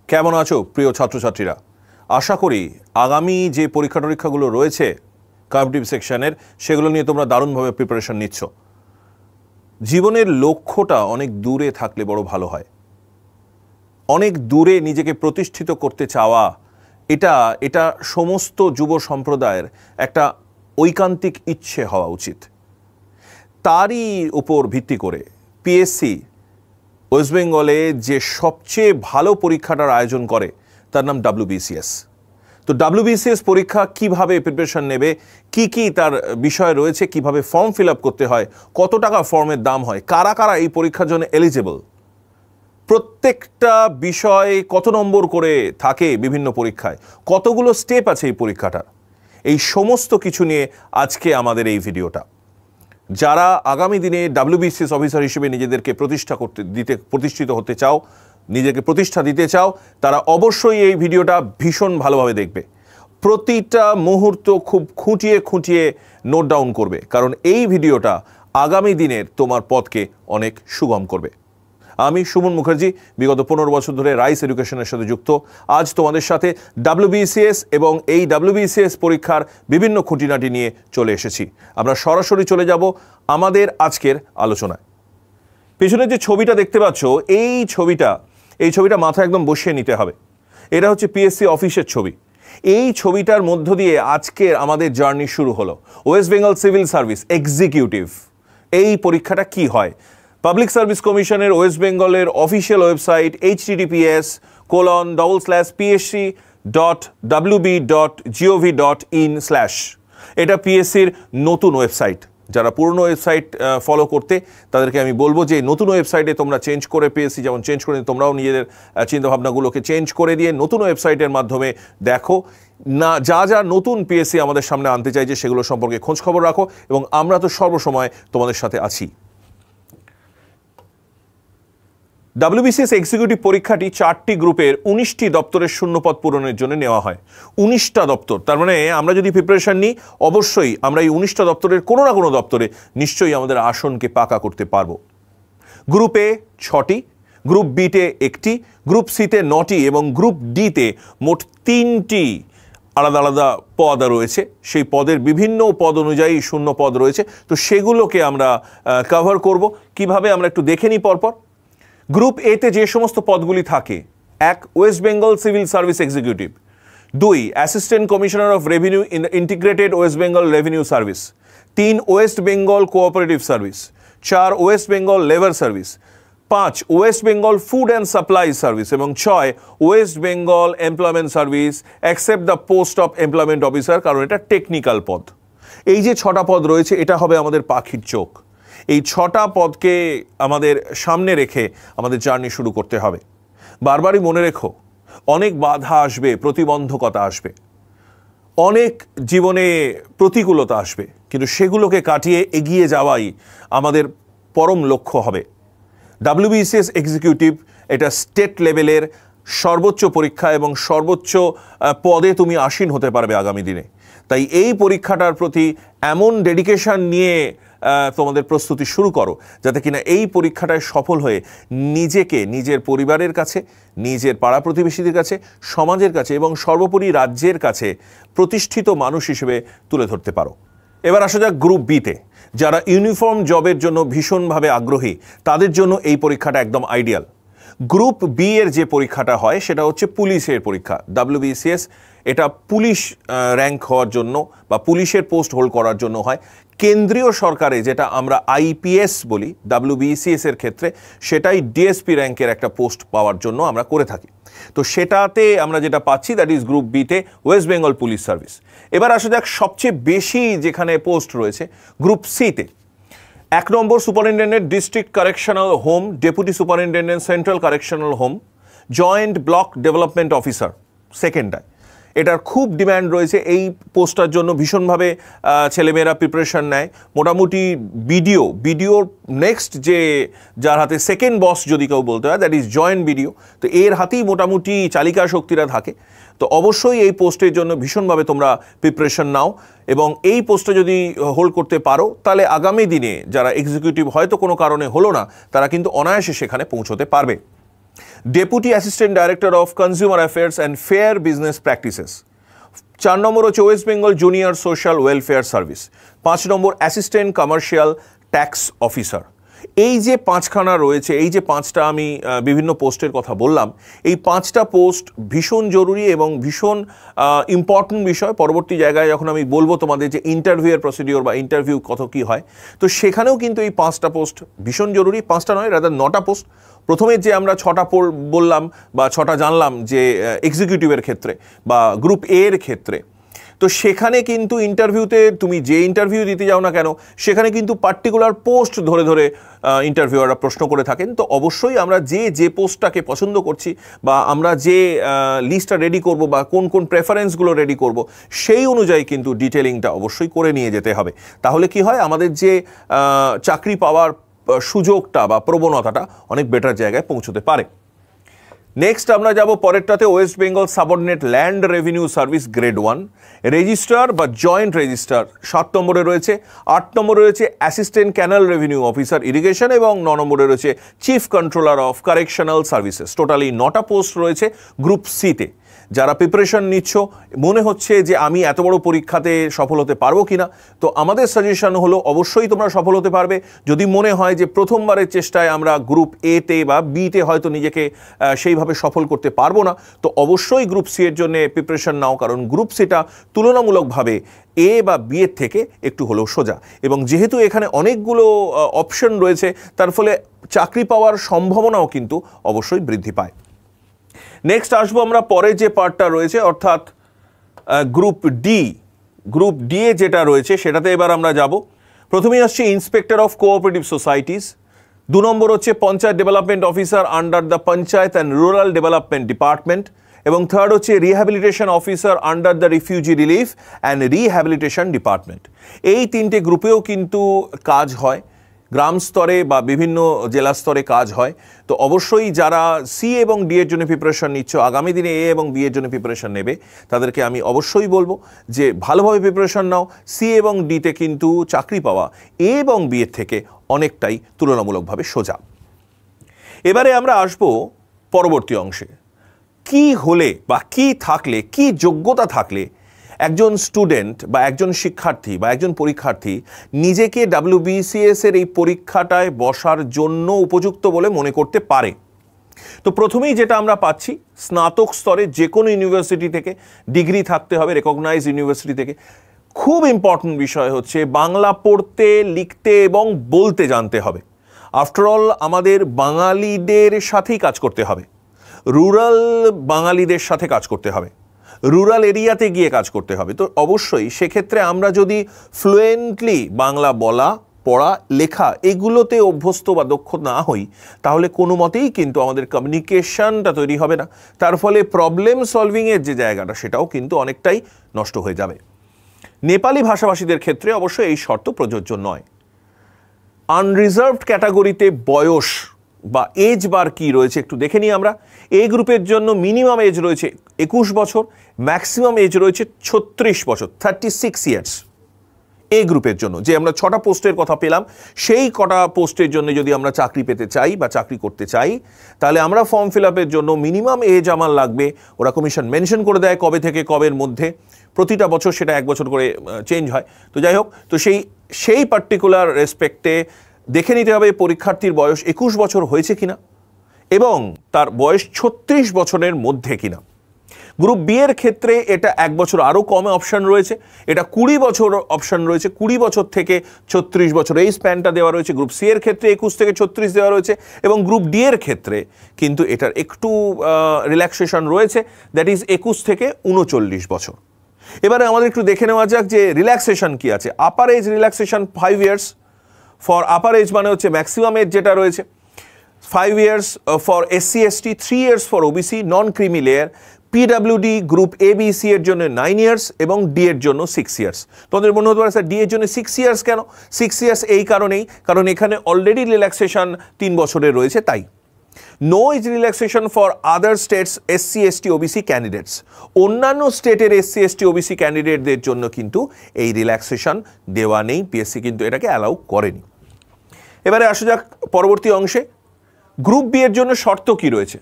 কেমন আছো প্রিয় ছাত্রছাত্রীরা? আশা করি আগামী যে পরীক্ষা টরীক্ষাগুলো রয়েছে কম্পিটিটিভ সেকশনের সেগুলো নিয়ে তোমরা দারুণভাবে প্রিপারেশন নিচ্ছ। জীবনের লক্ষ্যটা অনেক দূরে থাকলে বড় ভালো হয়। অনেক দূরে নিজেকে প্রতিষ্ঠিত করতে চাওয়া এটা সমস্ত যুব সম্প্রদায়ের একটা ঐকান্তিক ইচ্ছে হওয়া উচিত। তারই উপর ভিত্তি করে পিএসসি ওয়েস্ট বেঙ্গলে যে সবচেয়ে ভালো পরীক্ষাটার আয়োজন করে তার নাম WBCS। তো WBCS পরীক্ষা কিভাবে প্রিপারেশন নেবে, কি তার বিষয় রয়েছে, কিভাবে ফর্ম ফিল আপ করতে হয়, কত টাকা ফর্মের দাম হয়, কারা কারা এই পরীক্ষার জন্য এলিজেবল, প্রত্যেকটা বিষয় কত নম্বর করে থাকে বিভিন্ন পরীক্ষায়, কতগুলো স্টেপ আছে এই পরীক্ষাটার, এই সমস্ত কিছু নিয়ে আজকে আমাদের এই ভিডিওটা। যারা আগামী দিনে WBCS অফিসার হিসেবে নিজেদেরকে প্রতিষ্ঠিত হতে চাও, নিজেকে প্রতিষ্ঠা দিতে চাও, তারা অবশ্যই এই ভিডিওটা ভীষণ ভালোভাবে দেখবে। প্রতিটা মুহূর্ত খুব খুঁটিয়ে নোট ডাউন করবে, কারণ এই ভিডিওটা আগামী দিনের তোমার পথকে অনেক সুগম করবে। আমি সুমন মুখার্জি, বিগত 15 বছর ধরে রাইস এডুকেশনের সাথে যুক্ত। আজ তোমাদের সাথে WBCS এবং এই WBCS পরীক্ষার বিভিন্ন খুঁটিনাটি নিয়ে চলে এসেছি। আমরা সরাসরি চলে যাব আমাদের আজকের আলোচনায়। পেছনে যে ছবিটা দেখতে পাচ্ছ, এই ছবিটা মাথায় একদম বসিয়ে নিতে হবে। এটা হচ্ছে পিএসসি অফিসের ছবি। এই ছবিটার মধ্য দিয়ে আজকের আমাদের জার্নি শুরু হলো। West Bengal civil service executive এই পরীক্ষাটা কি হয়? পাবলিক সার্ভিস কমিশনের ওয়েস্ট বেঙ্গলের অফিসিয়াল ওয়েবসাইট https://psc.wb.gov.in/ এটা পিএসসির নতুন ওয়েবসাইট। যারা পুরনো ওয়েবসাইট ফলো করতে তাদেরকে আমি বলবো যে নতুন ওয়েবসাইটে তোমরা চেঞ্জ করে, পিএসসি যেমন চেঞ্জ করে, তোমরাও নিজেদের চিন্তাভাবনাগুলোকে চেঞ্জ করে দিয়ে নতুন ওয়েবসাইটের মাধ্যমে দেখো না, যা নতুন পিএসসি আমাদের সামনে আনতে চাইছে সেগুলো সম্পর্কে খোঁজখবর রাখো, এবং আমরা তো সর্বসময় তোমাদের সাথে আছি। WBCS এক্সিকিউটিভ পরীক্ষাটি 4টি গ্রুপের 19টি দপ্তরের শূন্যপদ পূরণের জন্য নেওয়া হয়। 19টা দপ্তর, তার মানে আমরা যদি প্রিপারেশন নিই অবশ্যই আমরা এই 19টা দপ্তরের কোনো না কোনো দপ্তরে নিশ্চয়ই আমাদের আসনকে পাকা করতে পারবো। গ্রুপ এ 6টি, গ্রুপ বিতে 1টি, গ্রুপ সিতে 9টি এবং গ্রুপ ডিতে মোট 3টি আলাদা আলাদা পদ রয়েছে। সেই পদের বিভিন্ন পদ অনুযায়ী শূন্য পদ রয়েছে, তো সেগুলোকে আমরা কভার করব। কিভাবে আমরা একটু দেখে নিই পরপর। গ্রুপ এতে যে সমস্ত পদগুলি থাকে: 1 West Bengal civil service executive, 2 assistant commissioner of revenue in integrated West Bengal revenue service, 3 West Bengal cooperative service, 4 West Bengal labour service, 5 West Bengal food and supply service এবং 6 West Bengal employment service accept the post of employment officer, কারণ এটা technical পদ। এই যে 6টা পদ রয়েছে এটা হবে আমাদের পাখির চোখ। এই 6টা পদকে আমাদের সামনে রেখে আমাদের জার্নি শুরু করতে হবে। বারবারই মনে রেখো, অনেক বাধা আসবে, প্রতিবন্ধকতা আসবে, অনেক জীবনে প্রতিকূলতা আসবে, কিন্তু সেগুলোকে কাটিয়ে এগিয়ে যাওয়াই আমাদের পরম লক্ষ্য হবে। WBCS এক্সিকিউটিভ এটা স্টেট লেভেলের সর্বোচ্চ পরীক্ষা এবং সর্বোচ্চ পদে তুমি আসীন হতে পারবে আগামী দিনে। তাই এই পরীক্ষাটার প্রতি এমন ডেডিকেশন নিয়ে তোমাদের প্রস্তুতি শুরু করো যাতে কিনা এই পরীক্ষাটায় সফল হয়ে নিজেকে নিজের পরিবারের কাছে, নিজের পাড়া প্রতিবেশীদের কাছে, সমাজের কাছে এবং সর্বোপরি রাজ্যের কাছে প্রতিষ্ঠিত মানুষ হিসেবে তুলে ধরতে পারো। এবার আসা যাক গ্রুপ বিতে। যারা ইউনিফর্ম জবের জন্য ভীষণভাবে আগ্রহী তাদের জন্য এই পরীক্ষাটা একদম আইডিয়াল। গ্রুপ বি এর যে পরীক্ষাটা হয় সেটা হচ্ছে পুলিশের পরীক্ষা। WBCS এটা পুলিশ র্যাঙ্ক হওয়ার জন্য বা পুলিশের পোস্ট হোল্ড করার জন্য হয়। কেন্দ্রীয় সরকারে যেটা আমরা IPS বলি, WBCS এর ক্ষেত্রে সেটাই DSP র্যাঙ্কের একটা পোস্ট পাওয়ার জন্য আমরা করে থাকি। তো সেটাতে আমরা যেটা পাচ্ছি দ্যাট ইজ গ্রুপ বিতে ওয়েস্ট বেঙ্গল পুলিশ সার্ভিস। এবার আসা যাক সবচেয়ে বেশি যেখানে পোস্ট রয়েছে গ্রুপ সিতে। 1 নম্বর superintendent district correctional home, deputy superintendent central correctional home, joint block development officer সেকেন্ডটায়। এটার খুব ডিম্যান্ড রয়েছে। এই পোস্টটার জন্য ভীষণভাবে ছেলেমেয়েরা প্রিপারেশন নেয়। মোটামুটি বিডিওর নেক্সট যার হাতে সেকেন্ড বস যদি কেউ বলতে হয় দ্যাট ইজ জয়েন্ট বিডিও। তো এর হাতেই মোটামুটি চালিকা শক্তিরা থাকে। তো অবশ্যই এই পোস্টের জন্য ভীষণভাবে তোমরা প্রিপারেশন নাও, এবং এই পোস্টটা যদি হোল্ড করতে পারো তাহলে আগামী দিনে যারা এক্সিকিউটিভ হয়তো কোনো কারণে হলো না তারা কিন্তু অনায়াসে সেখানে পৌঁছতে পারবে। Deputy assistant director of consumer affairs and fair business practices. 4 নম্বর হচ্ছে West Bengal junior social welfare service. 5 নম্বর অ্যাসিস্ট্যান্ট কমার্শিয়াল ট্যাক্স অফিসার। এই যে 5খানা রয়েছে, এই যে 5টা আমি বিভিন্ন পোস্টের কথা বললাম, এই 5টা পোস্ট ভীষণ জরুরি এবং ভীষণ ইম্পর্টেন্ট বিষয়। পরবর্তী জায়গায় যখন আমি বলবো তোমাদের যে ইন্টারভিউয়ের প্রসিডিওর বা ইন্টারভিউ কত কী হয়, তো সেখানেও কিন্তু এই 5টা পোস্ট ভীষণ জরুরি। 5টা নয়, রাদার 9টা পোস্ট। প্রথমে যে আমরা 6টা বললাম বা 6টা জানলাম যে এক্সিকিউটিভের ক্ষেত্রে বা গ্রুপ এ এর ক্ষেত্রে, তো সেখানে কিন্তু ইন্টারভিউতে তুমি যে ইন্টারভিউ দিতে যাও না কেন, সেখানে কিন্তু পার্টিকুলার পোস্ট ধরে ধরে ইন্টারভিউয়াররা প্রশ্ন করে থাকেন। তো অবশ্যই আমরা যে পোস্টটাকে পছন্দ করছি বা আমরা যে লিস্টটা রেডি করব বা কোন কোন প্রেফারেন্সগুলো রেডি করব, সেই অনুযায়ী কিন্তু ডিটেলিংটা অবশ্যই করে নিয়ে যেতে হবে। তাহলে কি হয়, আমাদের যে চাকরি পাওয়ার সুযোগটা বা প্রবণতাটা অনেক বেটার জায়গায় পৌঁছতে পারে। নেক্সট আমরা যাব পরেরটাতে, west Bengal subordinate land revenue service grade 1 registrar বা জয়েন্ট রেজিস্ট্রার 7 নম্বরে রয়েছে। 8 নম্বরে রয়েছে assistant canal revenue officer irrigation এবং 9 নম্বরে রয়েছে chief controller of correctional services. Totally 9টা পোস্ট রয়েছে গ্রুপ সিতে। যারা প্রিপারেশন নিচ্ছ, মনে হচ্ছে যে আমি এত বড় পরীক্ষাতে সফল হতে পারবো কিনা, তো আমাদের সাজেশন হলো অবশ্যই তোমরা সফল হতে পারবে। যদি মনে হয় যে প্রথমবারের চেষ্টায় আমরা গ্রুপ এতে বা বিতে হয়তো নিজেকে সেইভাবে সফল করতে পারবো না, তো অবশ্যই গ্রুপ সি এর জন্য প্রিপারেশন নাও, কারণ গ্রুপ সিটা তুলনামূলকভাবে এ বা বি এর থেকে একটু হলেও সোজা। এবং যেহেতু এখানে অনেকগুলো অপশন রয়েছে, তার ফলে চাকরি পাওয়ার সম্ভাবনাও কিন্তু অবশ্যই বৃদ্ধি পায়। নেক্সট আসবো আমরা পরে যে পার্টটা রয়েছে, অর্থাৎ group D. Group D A যেটা রয়েছে সেটাতে এবার আমরা যাব। প্রথমেই আসছে ইন্সপেক্টর অফ কোঅপারেটিভ সোসাইটিস। 2 নম্বর হচ্ছে panchayat development officer under the panchayat and rural development department. এবং 3rd হচ্ছে rehabilitation officer under the refugee relief and rehabilitation department. এই 3টে গ্রুপেও কিন্তু কাজ হয়, গ্রাম স্তরে বা বিভিন্ন জেলা স্তরে কাজ হয়। তো অবশ্যই যারা সি এবং ডি এর জন্য প্রিপারেশন নিচ্ছ, আগামী দিনে এ এবং বি এর জন্য প্রিপারেশন নেবে, তাদেরকে আমি অবশ্যই বলবো যে ভালোভাবে প্রিপারেশন নাও। সি এবং ডিতে কিন্তু চাকরি পাওয়া এ এবং বি এর থেকে অনেকটাই তুলনামূলকভাবে সোজা। এবারে আমরা আসবো পরবর্তী অংশে। কি হলে বা কি থাকলে, কি যোগ্যতা থাকলে একজন স্টুডেন্ট বা একজন শিক্ষার্থী বা একজন পরীক্ষার্থী নিজেকে WBCS এর এই পরীক্ষাটায় বসার জন্য উপযুক্ত বলে মনে করতে পারে। তো প্রথমেই যেটা আমরা পাচ্ছি, স্নাতক স্তরে যে কোনো ইউনিভার্সিটি থেকে ডিগ্রি থাকতে হবে, রেকগনাইজ ইউনিভার্সিটি থেকে। খুব ইম্পর্টেন্ট বিষয় হচ্ছে বাংলা পড়তে, লিখতে এবং বলতে জানতে হবে। আফটারঅল আমাদের বাঙালিদের সাথেই কাজ করতে হবে, রুরাল বাঙালিদের সাথে কাজ করতে হবে, রুরাল এরিয়াতে গিয়ে কাজ করতে হবে। তো অবশ্যই সেক্ষেত্রে আমরা যদি ফ্লুয়েন্টলি বাংলা বলা, পড়া, লেখা এগুলোতে অভ্যস্ত বা দক্ষ না হই, তাহলে কোনো মতেই কিন্তু আমাদের কমিউনিকেশনটা তৈরি হবে না। তার ফলে প্রবলেম সলভিংয়ের যে জায়গাটা, সেটাও কিন্তু অনেকটাই নষ্ট হয়ে যাবে। নেপালি ভাষাভাষীদের ক্ষেত্রে অবশ্যই এই শর্ত প্রযোজ্য নয়। আনরিজার্ভড ক্যাটাগরিতে বয়স বা এজ বার কি রয়েছে একটু দেখে নিই আমরা। এ গ্রুপের জন্য মিনিমাম এজ রয়েছে 21 বছর, ম্যাক্সিমাম এজ রয়েছে 36 বছর, 36 ইয়ার্স। এ গ্রুপের জন্য যে আমরা 6টা পোস্টের কথা পেলাম, সেই কটা পোস্টের জন্য যদি আমরা চাকরি পেতে চাই বা চাকরি করতে চাই, তাহলে আমরা ফর্ম ফিল আপের জন্য মিনিমাম এজ আমার লাগবে। ওরা কমিশন মেনশন করে দেয় কবে থেকে কবের মধ্যে, প্রতিটা বছর সেটা 1 বছর করে চেঞ্জ হয়। তো যাই হোক, তো সেই পার্টিকুলার রেসপেক্টে দেখে নিতে হবে পরীক্ষার্থীর বয়স 21 বছর হয়েছে কিনা এবং তার বয়স 36 বছরের মধ্যে কিনা। গ্রুপ বি এর ক্ষেত্রে এটা 1 বছর আরও কমে অপশান রয়েছে, এটা 20 বছর অপশান রয়েছে, 20 বছর থেকে 36 বছর এই স্প্যানটা দেওয়া রয়েছে। গ্রুপ সি এর ক্ষেত্রে 21 থেকে 36 দেওয়া রয়েছে এবং গ্রুপ ডি এর ক্ষেত্রে কিন্তু এটার একটু রিল্যাক্সেশন রয়েছে, দ্যাট ইজ 21 থেকে 39 বছর। এবারে আমাদের একটু দেখে নেওয়া যাক যে রিল্যাক্সেশন কি আছে। Upper age relaxation 5 years for upper age, মানে হচ্ছে ম্যাক্সিমাম এজ যেটা রয়েছে 5 years for SC ST, 3 years for OBC non creamy layer. PWD group ABC এর জন্য 9 ইয়ার্স এবং ডি এর জন্য 6 ইয়ার্স। তোমাদের মনে হতে পারে স্যার ডি এর জন্য 6 ইয়ার্স কেন? 6 ইয়ার্স এই কারণেই, কারণ এখানে অলরেডি রিল্যাক্সেশন 3 বছরের রয়েছে তাই। No age relaxation for other states SC ST OBC candidates. অন্যান্য স্টেটের SC ST OBC ক্যান্ডিডেটদের জন্য কিন্তু এই রিল্যাক্সেশন দেওয়া নেই, পিএসসি কিন্তু এটাকে অ্যালাউ করেনি। এবারে আসা যাক পরবর্তী অংশে। গ্রুপ বি এর জন্য শর্ত কি রয়েছে?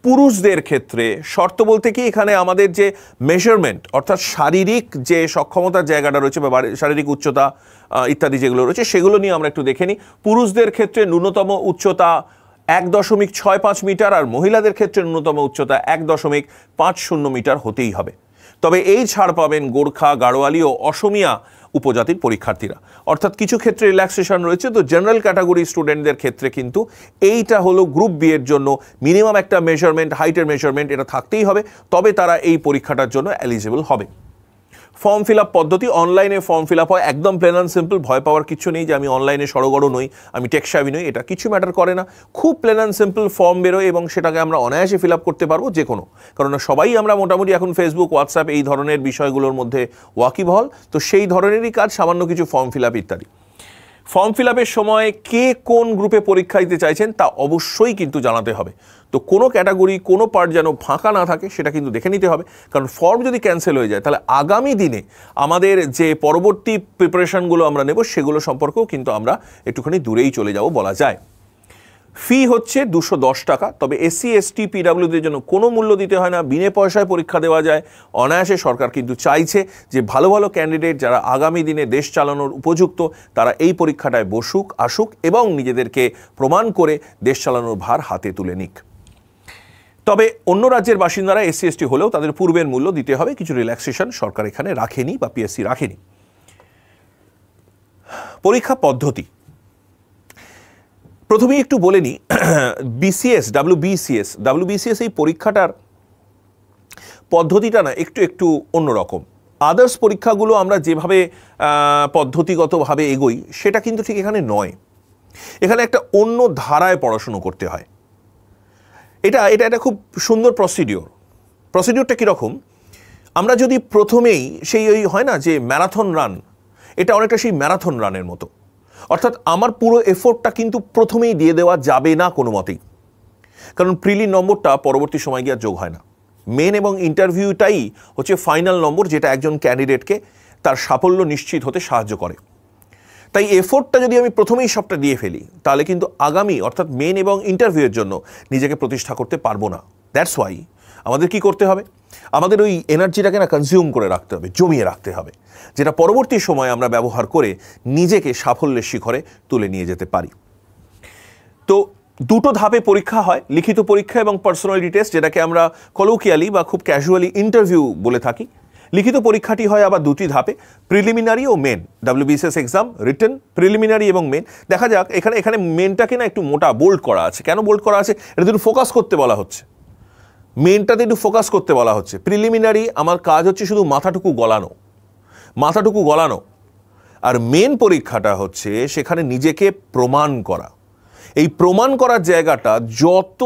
পুরুষদের ক্ষেত্রে শর্ত বলতে কি এখানে আমাদের যে মেজারমেন্ট অর্থাৎ শারীরিক যে সক্ষমতার জায়গাটা রয়েছে বা শারীরিক উচ্চতা ইত্যাদি যেগুলো রয়েছে সেগুলো নিয়ে আমরা একটু দেখে নিই। পুরুষদের ক্ষেত্রে ন্যূনতম উচ্চতা 1.65 মিটার আর মহিলাদের ক্ষেত্রে ন্যূনতম উচ্চতা 1.50 মিটার হতেই হবে। তবে এই ছাড় পাবেন গোর্খা, গাড়োয়ালি ও অসমিয়া উপজাতির পরীক্ষার্থীরা। অর্থাৎ কিছু ক্ষেত্রে রিল্যাক্সেশন রয়েছে, তো জেনারেল ক্যাটাগরি স্টুডেন্টদের ক্ষেত্রে কিন্তু এইটা হলো গ্রুপ বি এর জন্য মিনিমাম একটা মেজারমেন্ট, হাইটের মেজারমেন্ট এটা থাকতেই হবে, তবে তারা এই পরীক্ষাটার জন্য এলিজিবল হবে। ফর্ম ফিল আপ পদ্ধতি, অনলাইনে ফর্ম ফিল আপ হয়, একদম প্লেন অ্যান্ড সিম্পল। ভয় পাওয়ার কিছু নেই যে আমি অনলাইনে সড়গড় নই, আমি টেকসাবি নই, এটা কিছু ম্যাটার করে না। খুব প্লেন অ্যান্ড সিম্পল ফর্ম বেরোয় এবং সেটাকে আমরা অনায়াসে ফিল আপ করতে পারবো যে কোনো, কারণ সবাই আমরা মোটামুটি এখন ফেসবুক, হোয়াটসঅ্যাপ এই ধরনের বিষয়গুলোর মধ্যে ওয়াকিবহল, তো সেই ধরনেরই কাজ, সামান্য কিছু ফর্ম ফিল আপ ইত্যাদি। ফর্ম ফিল আপের সময় কে কোন গ্রুপে পরীক্ষা দিতে চাইছেন তা অবশ্যই কিন্তু জানাতে হবে। তো কোনো ক্যাটাগরি, কোনো পার্ট যেন ফাঁকা না থাকে সেটা কিন্তু দেখে নিতে হবে, কারণ ফর্ম যদি ক্যান্সেল হয়ে যায় তাহলে আগামী দিনে আমাদের যে পরবর্তী প্রিপারেশনগুলো আমরা নেব সেগুলো সম্পর্কেও কিন্তু আমরা একটুখানি দূরেই চলে যাব বলা যায়। ফি হচ্ছে 210 টাকা, তবে এসসি, এসটি, পিডাব্লিউদের জন্য কোনো মূল্য দিতে হয় না, বিনে পয়সায় পরীক্ষা দেওয়া যায় অনায়াসে। সরকার কিন্তু চাইছে যে ভালো ভালো ক্যান্ডিডেট যারা আগামী দিনে দেশ চালানোর উপযুক্ত তারা এই পরীক্ষাটায় বসুক, আসুক এবং নিজেদেরকে প্রমাণ করে দেশ চালানোর ভার হাতে তুলে নিক। তবে অন্য রাজ্যের বাসিন্দারা এসসি, এসটি হলেও তাদের পূর্বের মূল্য দিতে হবে, কিছু রিল্যাক্সেশন সরকার এখানে রাখেনি বা পিএসসি রাখেনি। পরীক্ষা পদ্ধতি প্রথমেই একটু বলে নিই, বিসিএস, ডাব্লিউবিসিএস এই পরীক্ষাটার পদ্ধতিটা না একটু অন্যরকম। আদার্স পরীক্ষাগুলো আমরা যেভাবে পদ্ধতিগতভাবে এগোই সেটা কিন্তু ঠিক এখানে নয়। এখানে একটা অন্য ধারায় পড়াশুনো করতে হয়। এটা খুব সুন্দর প্রসিডিওরটা কীরকম, আমরা যদি প্রথমেই সেই ওই হয় না যে ম্যারাথন রান, এটা অনেকটা সেই ম্যারাথন রানের মতো। অর্থাৎ আমার পুরো এফোর্টটা কিন্তু প্রথমেই দিয়ে দেওয়া যাবে না কোনো মতেই, কারণ প্রিলি নম্বরটা পরবর্তী সময় গিয়ে যোগ হয় না। মেন এবং ইন্টারভিউটাই হচ্ছে ফাইনাল নম্বর, যেটা একজন ক্যান্ডিডেটকে তার সাফল্য নিশ্চিত হতে সাহায্য করে। তাই এফোর্টটা যদি আমি প্রথমেই সবটা দিয়ে ফেলি তাহলে কিন্তু আগামী অর্থাৎ মেন এবং ইন্টারভিউয়ের জন্য নিজেকে প্রতিষ্ঠা করতে পারবো না। দ্যাটস ওয়াই আমাদের কি করতে হবে, আমাদের ওই এনার্জিটাকে না কনজিউম করে রাখতে হবে, জমিয়ে রাখতে হবে, যেটা পরবর্তী সময়ে আমরা ব্যবহার করে নিজেকে সাফল্যের শিখরে তুলে নিয়ে যেতে পারি। তো দুটো ধাপে পরীক্ষা হয়, লিখিত পরীক্ষা এবং পার্সোনালিটি টেস্ট, যেটাকে আমরা কলোকিয়ালি বা খুব ক্যাজুয়ালি ইন্টারভিউ বলে থাকি। লিখিত পরীক্ষাটি হয় আবার দুটি ধাপে, প্রিলিমিনারি ও main. WBCS exam written, preliminary এবং মেন। দেখা যাক এখানে মেনটাকে না একটু মোটা বোল্ড করা আছে। কেন বোল্ড করা আছে? এটা একটু ফোকাস করতে বলা হচ্ছে, মেনটাতে একটু ফোকাস করতে বলা হচ্ছে। প্রিলিমিনারি আমার কাজ হচ্ছে শুধু মাথাটুকু গলানো, আর মেন পরীক্ষাটা হচ্ছে সেখানে নিজেকে প্রমাণ করা। এই প্রমাণ করার জায়গাটা যত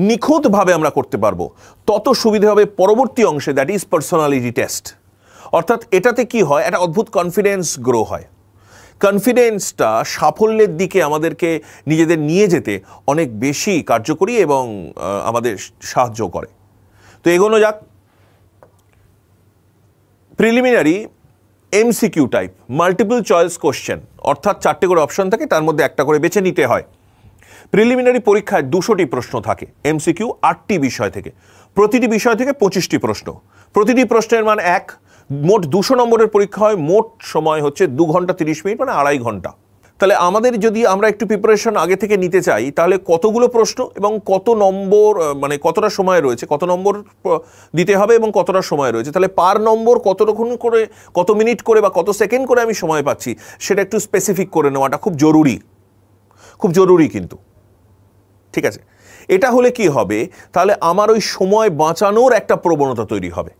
নিখুঁতভাবে আমরা করতে পারবো তত সুবিধা হবে পরবর্তী অংশে, দ্যাট ইজ পার্সোনালিটি টেস্ট। অর্থাৎ এটাতে কি হয়, একটা অদ্ভুত কনফিডেন্স গ্রো হয়। কনফিডেন্সটা সাফল্যের দিকে আমাদেরকে নিজেদের নিয়ে যেতে অনেক বেশি কার্যকরী এবং আমাদের সাহায্য করে। তো এগোনো যাক। Preliminary MCQ type, multiple choice question, অর্থাৎ 4টে করে অপশন থাকে, তার মধ্যে একটা করে বেছে নিতে হয়। প্রিলিমিনারি পরীক্ষায় 200টি প্রশ্ন থাকে, এমসিকিউ 8টি বিষয় থেকে, প্রতিটি বিষয় থেকে 25টি প্রশ্ন, প্রতিটি প্রশ্নের মান 1। মোট 200 নম্বরের পরীক্ষা হয়, মোট সময় হচ্ছে 2 ঘন্টা 30 মিনিট, মানে 2.5 ঘন্টা। তাহলে আমাদের যদি আমরা একটু প্রিপারেশন আগে থেকে নিতে চাই তাহলে কতগুলো প্রশ্ন এবং কত নম্বর, মানে কতটা সময় রয়েছে, কত নম্বর দিতে হবে এবং কতটা সময় রয়েছে, তাহলে পার নম্বর কতক্ষণ করে, কত মিনিট করে বা কত সেকেন্ড করে আমি সময় পাচ্ছি সেটা একটু স্পেসিফিক করে নেওয়াটা খুব জরুরি কিন্তু। ঠিক আছে, এটা হলে কি হবে, তাহলে আমার ওই সময় বাঁচানোর একটা প্রবণতা তৈরি হবে,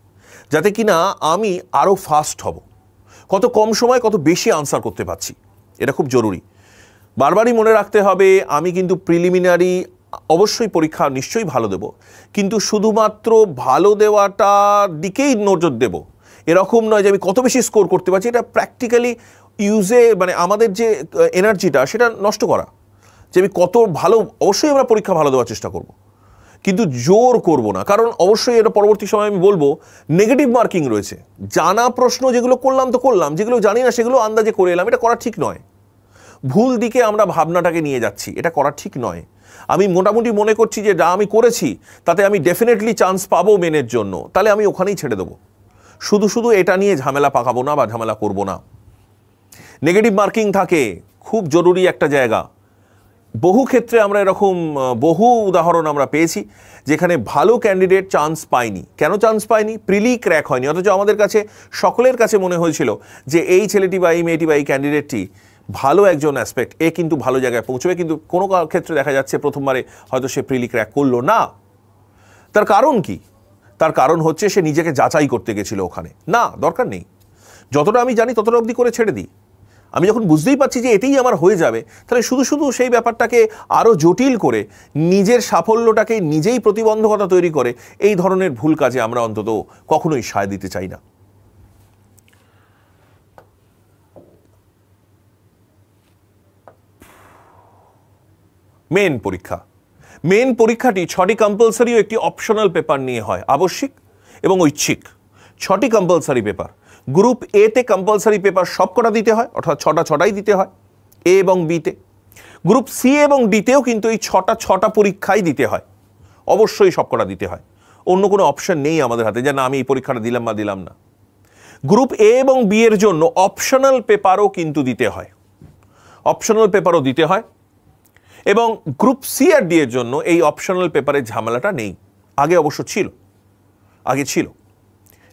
যাতে কিনা আমি আরও ফাস্ট হব, কত কম সময় কত বেশি আনসার করতে পারছি। এটা খুব জরুরি। বারবারই মনে রাখতে হবে, আমি কিন্তু প্রিলিমিনারি অবশ্যই পরীক্ষা নিশ্চয়ই ভালো দেব, কিন্তু শুধুমাত্র ভালো দেওয়াটার দিকেই নজর দেব এরকম নয় যে আমি কত বেশি স্কোর করতে পারছি। এটা প্র্যাকটিক্যালি ইউজে মানে আমাদের যে এনার্জিটা সেটা নষ্ট করা, যে আমি কত ভালো, অবশ্যই আমরা পরীক্ষা ভালো দেওয়ার চেষ্টা করব, কিন্তু জোর করব না। কারণ অবশ্যই এটা পরবর্তী সময় আমি বলবো নেগেটিভ মার্কিং রয়েছে। জানা প্রশ্ন যেগুলো করলাম তো করলাম, যেগুলো জানি না সেগুলো আন্দাজে করে এলাম, এটা করা ঠিক নয়। ভুল দিকে আমরা ভাবনাটাকে নিয়ে যাচ্ছি, এটা করা ঠিক নয়। আমি মোটামুটি মনে করছি যে যা আমি করেছি তাতে আমি ডেফিনেটলি চান্স পাবো মেনের জন্য, তাহলে আমি ওখানেই ছেড়ে দেবো। শুধু শুধু এটা নিয়ে ঝামেলা পাকাবো না বা ঝামেলা করব না। নেগেটিভ মার্কিং থাকে, খুব জরুরি একটা জায়গা। বহু ক্ষেত্রে আমরা এরকম বহু উদাহরণ আমরা পেয়েছি যেখানে ভালো ক্যান্ডিডেট চান্স পায়নি। কেন চান্স পায়নি? প্রিলি ক্র্যাক হয়নি। অথচ আমাদের কাছে সকলের কাছে মনে হয়েছিল যে এই ছেলেটি বা এই মেয়েটি বা এই ক্যান্ডিডেটটি ভালো একজন অ্যাসপেক্ট, এ কিন্তু ভালো জায়গায় পৌঁছবে। কিন্তু কোনো ক্ষেত্রে দেখা যাচ্ছে প্রথমবারে হয়তো সে প্রিলি ক্র্যাক করলো না। তার কারণ কি? তার কারণ হচ্ছে সে নিজেকে যাচাই করতে গেছিল ওখানে। না, দরকার নেই, যতটা আমি জানি ততটা অবধি করে ছেড়ে দিই। আমি যখন বুঝতেই পারছি যে এতেই আমার হয়ে যাবে, তাহলে শুধু শুধু সেই ব্যাপারটাকে আরও জটিল করে নিজের সাফল্যটাকে নিজেই প্রতিবন্ধকতা তৈরি করে এই ধরনের ভুল কাজে আমরা অন্তত কখনোই সায় দিতে চাই না। মেন পরীক্ষা। মেন পরীক্ষাটি 6টি কম্পালসারি ও একটি অপশনাল পেপার নিয়ে হয়, আবশ্যিক এবং ঐচ্ছিক। 6টি কম্পালসারি পেপার। গ্রুপ এ তে কম্পালসারি পেপার সবকটা দিতে হয়, অর্থাৎ 6টাই দিতে হয় এ এবং বিতে। গ্রুপ সি এবং ডিতেও কিন্তু এই 6টা পরীক্ষাই দিতে হয়, অবশ্যই সবকটা দিতে হয়। অন্য কোনো অপশন নেই আমাদের হাতে যে না আমি এই পরীক্ষাটা দিলাম বা দিলাম না। গ্রুপ এ এবং বি এর জন্য অপশনাল পেপারও কিন্তু দিতে হয়, অপশনাল পেপারও দিতে হয়। এবং গ্রুপ সি আর ডি এর জন্য এই অপশনাল পেপারের ঝামেলাটা নেই। আগে অবশ্য ছিল, আগে ছিল,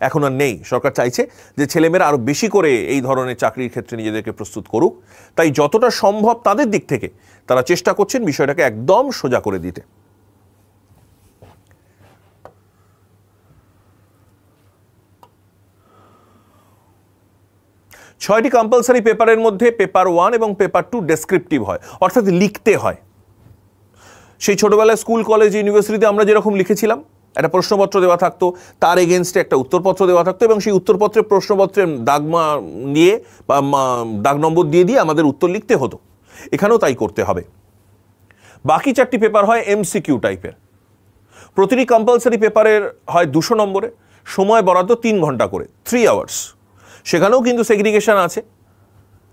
এখন আর নেই। সরকার চাইছে যে ছেলেমেয়েরা আরও বেশি করে এই ধরনের চাকরির ক্ষেত্রে নিজেদেরকে প্রস্তুত করুক, তাই যতটা সম্ভব তাদের দিক থেকে তারা চেষ্টা করছেন বিষয়টাকে একদম সোজা করে দিতে। ছয়টি কম্পালসারি পেপারের মধ্যে পেপার 1 এবং পেপার 2 ডেসক্রিপটিভ হয়, অর্থাৎ লিখতে হয়। সেই ছোটবেলায় স্কুল কলেজ ইউনিভার্সিটিতে আমরা যেরকম লিখেছিলাম, একটা প্রশ্নপত্র দেওয়া থাকতো, তার এগেনস্টে একটা উত্তরপত্র দেওয়া থাকতো এবং সেই উত্তরপত্রে প্রশ্নপত্রের দাগমা দিয়ে বা দাগ নম্বর দিয়ে দিয়ে আমাদের উত্তর লিখতে হতো। এখানেও তাই করতে হবে। বাকি 4টি পেপার হয় এমসিকিউ টাইপের। প্রতিটি কম্পালসারি পেপারের হয় 200 নম্বরে, সময় বরাদ্দ 3 ঘন্টা করে, 3 আওয়ার্স। সেখানেও কিন্তু সেগ্রিগেশন আছে।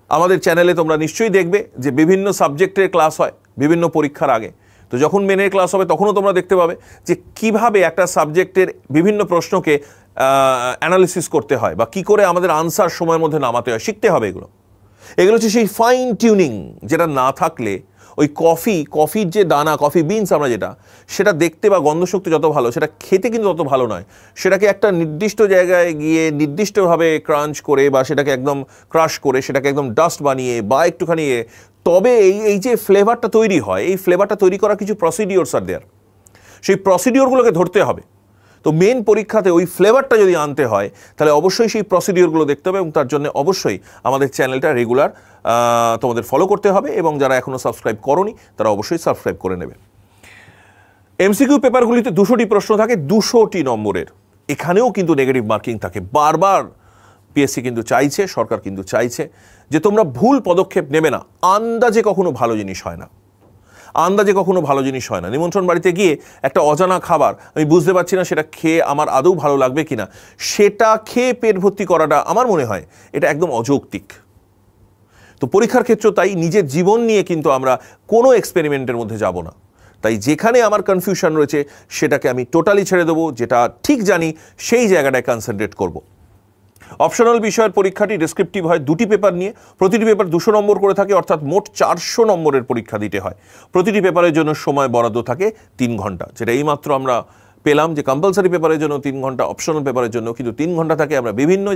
আমাদের চ্যানেলে তোমরা নিশ্চয়ই দেখবে যে বিভিন্ন সাবজেক্টের ক্লাস হয় বিভিন্ন পরীক্ষার আগে। তো যখন মেনের ক্লাস হবে তখনও তোমরা দেখতে পাবে যে কিভাবে একটা সাবজেক্টের বিভিন্ন প্রশ্নকে অ্যানালিসিস করতে হয় বা কি করে আমাদের আনসার সময়ের মধ্যে নামাতে হয়, শিখতে হবে এগুলো। এগুলো হচ্ছে সেই ফাইন টিউনিং যেটা না থাকলে ওই কফির যে দানা, কফি বিনস আমরা যেটা, সেটা দেখতে বা গন্ধশক্তি যত ভালো, সেটা খেতে কিন্তু তত ভালো নয়। সেটাকে একটা নির্দিষ্ট জায়গায় গিয়ে নির্দিষ্টভাবে ক্রাঞ্চ করে বা সেটাকে একদম ক্রাশ করে সেটাকে একদম ডাস্ট বানিয়ে বা একটুখানি তবে এই যে ফ্লেভারটা তৈরি হয়, এই ফ্লেভারটা তৈরি করা কিছু প্রসিডিওরস আর দেয়ার, সেই প্রসিডিওরগুলোকে ধরতে হবে। তো মেন পরীক্ষাতে ওই ফ্লেভারটা যদি আনতে হয় তাহলে অবশ্যই সেই প্রসিডিওরগুলো দেখতে হবে এবং তার জন্য অবশ্যই আমাদের চ্যানেলটা রেগুলার তোমাদের ফলো করতে হবে এবং যারা এখনও সাবস্ক্রাইব করোনি তারা অবশ্যই সাবস্ক্রাইব করে নেবে। এমসিকিউ পেপারগুলিতে 200টি প্রশ্ন থাকে, 200টি নম্বরের। এখানেও কিন্তু নেগেটিভ মার্কিং থাকে। বারবার পিএসসি কিন্তু চাইছে, সরকার কিন্তু চাইছে যে তোমরা ভুল পদক্ষেপ নেবে না। আন্দাজে কখনো ভালো জিনিস হয় না, আন্দাজে কখনো ভালো জিনিস হয় না। নিমন্ত্রণ বাড়িতে গিয়ে একটা অজানা খাবার আমি বুঝতে পারছি না সেটা খেয়ে আমার আদৌ ভালো লাগবে কিনা, সেটা খেয়ে পেট ভর্তি করাটা আমার মনে হয় এটা একদম অযৌক্তিক। তো পরীক্ষার ক্ষেত্রেও তাই, নিজের জীবন নিয়ে কিন্তু আমরা কোনো এক্সপেরিমেন্টের মধ্যে যাব না। তাই যেখানে আমার কনফিউশন রয়েছে সেটাকে আমি টোটালি ছেড়ে দেবো, যেটা ঠিক জানি সেই জায়গাটায় কনসেন্ট্রেট করব। অপশনাল বিষয়ের পরীক্ষাটি ডেসক্রিপটিভ হয় 2টি পেপার নিয়ে। প্রতিটি পেপার 200 নম্বর করে থাকে, অর্থাৎ মোট 400 নম্বরের পরীক্ষা দিতে হয়। প্রতিটি পেপারের জন্য সময় বরাদ্দ থাকে 3 ঘন্টা, যেটা এইমাত্র আমরা পেলাম যে কম্পালসারি পেপারের জন্য 3 ঘন্টা, অপশনাল পেপারের জন্য কিন্তু 3 ঘন্টা থাকে। আমরা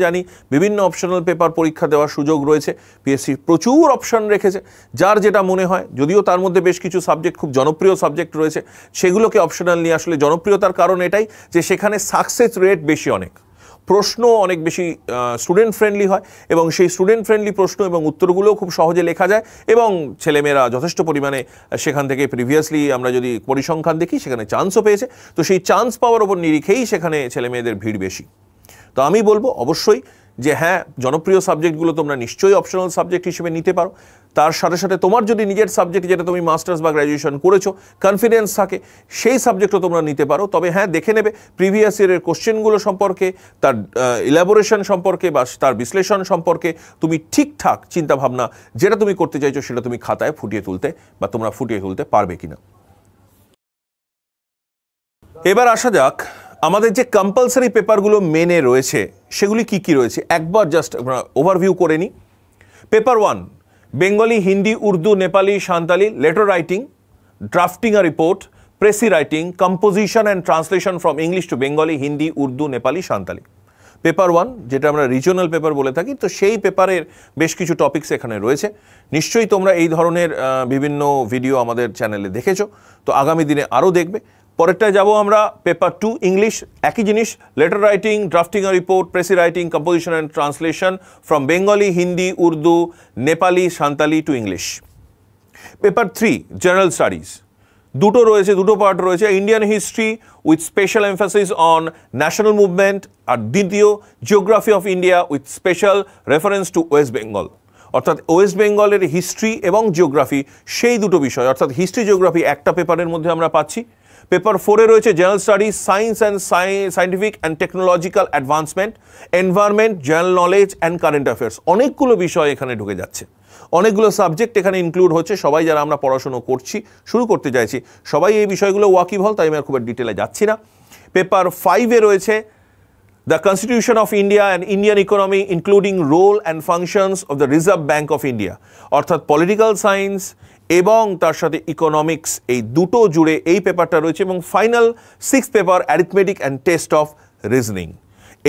জানি বিভিন্ন অপশনাল পেপার পরীক্ষা দেওয়ার সুযোগ রয়েছে। পিএসসি প্রচুর অপশন রেখেছে, যার যেটা মনে হয়, যদিও তার মধ্যে বেশ কিছু সাবজেক্ট খুব জনপ্রিয় সাবজেক্ট রয়েছে, সেগুলোকে অপশনাল নিয়ে আসলে জনপ্রিয়তার কারণ এটাই যে সেখানে সাকসেস রেট বেশি, অনেক প্রশ্ন অনেক বেশি স্টুডেন্ট ফ্রেন্ডলি হয় এবং সেই স্টুডেন্ট ফ্রেন্ডলি প্রশ্ন এবং উত্তরগুলোও খুব সহজে লেখা যায় এবং ছেলেমেয়েরা যথেষ্ট পরিমাণে সেখান থেকে প্রিভিয়াসলি আমরা যদি পরিসংখ্যান দেখি সেখানে চান্সও পেয়েছে। তো সেই চান্স পাওয়ার ওপর নিরিখেই সেখানে ছেলেমেয়েদের ভিড় বেশি। তো আমি বলবো অবশ্যই যে হ্যাঁ, জনপ্রিয় সাবজেক্টগুলো তোমরা নিশ্চয়ই অপশনাল সাবজেক্ট হিসেবে নিতে পারো। তার সাথে সাথে তোমার যদি নিজের সাবজেক্ট, যেটা তুমি মাস্টার্স বা গ্র্যাজুয়েশন করেছো, কনফিডেন্স থাকে, সেই সাবজেক্টও তোমরা নিতে পারো। তবে হ্যাঁ, দেখে নেবে প্রিভিয়াস ইয়ারের কোশ্চেনগুলো সম্পর্কে, তার ইলাবোরেশন সম্পর্কে বা তার বিশ্লেষণ সম্পর্কে তুমি ঠিকঠাক চিন্তাভাবনা যেটা তুমি করতে চাইছো সেটা তুমি খাতায় ফুটিয়ে তুলতে বা তোমরা ফুটিয়ে তুলতে পারবে কিনা। এবার আসা যাক আমাদের যে কম্পালসারি পেপারগুলো মেনে রয়েছে সেগুলি কি কি রয়েছে একবার জাস্ট আমরা ওভারভিউ করে নিই। Paper 1 Bengali, Hindi, Urdu, Nepali, Santali, letter writing, drafting a report, precis writing, composition and translation from English to Bengali, Hindi, Urdu, Nepali, Santali. Paper 1 যেটা আমরা রিজনাল পেপার বলে থাকি, তো সেই পেপারের বেশ কিছু টপিকস এখানে রয়েছে। নিশ্চয়ই তোমরা এই ধরনের বিভিন্ন ভিডিও আমাদের চ্যানেলে দেখেছো, তো আগামী দিনে আরও দেখবে। পরেরটায় যাব আমরা পেপার 2 ইংলিশ, একই জিনিস, letter writing, drafting a report, precis writing, composition and translation from Bengali, Hindi, Urdu, Nepali, Santali to English. Paper 3 general studies, দুটো রয়েছে, দুটো পার্ট রয়েছে, Indian history with special emphasis on national movement, আর দ্বিতীয় geography of India with special reference to west Bengal. অর্থাৎ west বেঙ্গলের history এবং geography সেই দুটো বিষয়, অর্থাৎ হিস্ট্রি জিওগ্রাফি একটা পেপারের মধ্যে আমরা পাচ্ছি। পেপার 4-এ রয়েছে general studies, science and scientific and technological advancement, environment, general knowledge and current affairs. অনেকগুলো বিষয় এখানে ঢুকে যাচ্ছে, অনেকগুলো সাবজেক্ট এখানে ইনক্লুড হচ্ছে। সবাই যারা আমরা পড়াশুনো করছি, শুরু করতে চাইছি, সবাই এই বিষয়গুলো ওয়াকিবহাল, তাই আমি আর খুব ডিটেলে যাচ্ছি না। পেপার 5-এ রয়েছে the constitution of India and Indian economy including role and functions of the Reserve Bank of India. অর্থাৎ পলিটিক্যাল সায়েন্স এবং তার সাথে ইকোনমিক্স, এই দুটো জুড়ে এই পেপারটা রয়েছে। এবং final 6th paper arithmetic and test of reasoning,